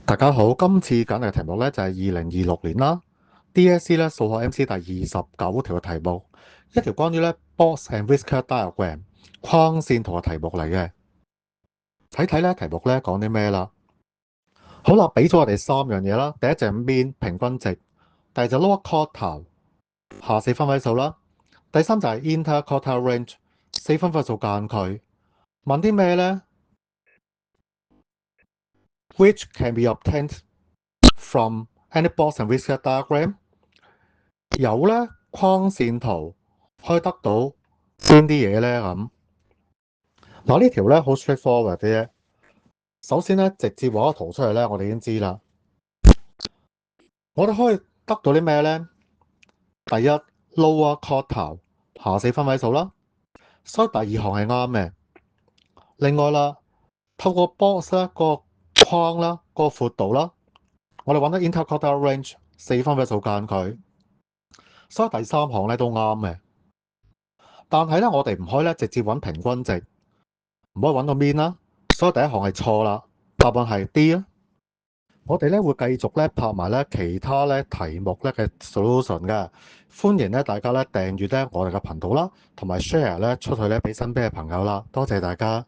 大家好，今次揀嘅題目咧就係2026年啦，DSE 咧數學 MC 第29條嘅題目，一條關於咧 box and whisker diagram 框線圖嘅題目嚟嘅。睇睇咧題目咧講啲咩啦？好啦，俾咗我哋三樣嘢啦，第一就係 mean 平均值，第二就 lower quartile 下四分位數啦，第三就係 interquartile range 四分位數間距。問啲咩咧？Which can be obtained from any box and whisker diagram？有咧框線圖可以得到邊啲嘢咧？咁嗱，呢條咧好 straightforward 嘅啫。首先咧，直接畫個圖出嚟咧，我哋已經知啦。我哋可以得到啲咩咧？第一 lower quartile 下四分位數啦，所以第二行係啱嘅。另外啦，透過 box 咧個框啦，個闊度啦，我哋揾到 interquartile range 四分位數間距，所以第三行咧都啱嘅。但係咧，我哋唔可以咧直接揾平均值，唔可以揾個 mean 啦，所以第一行係錯啦。答案係 D 啊。我哋咧會繼續咧拍埋咧其他咧題目咧嘅 solution 嘅，歡迎咧大家咧訂閱咧我哋嘅頻道啦，同埋 share 咧出去咧俾身邊嘅朋友啦。多謝大家。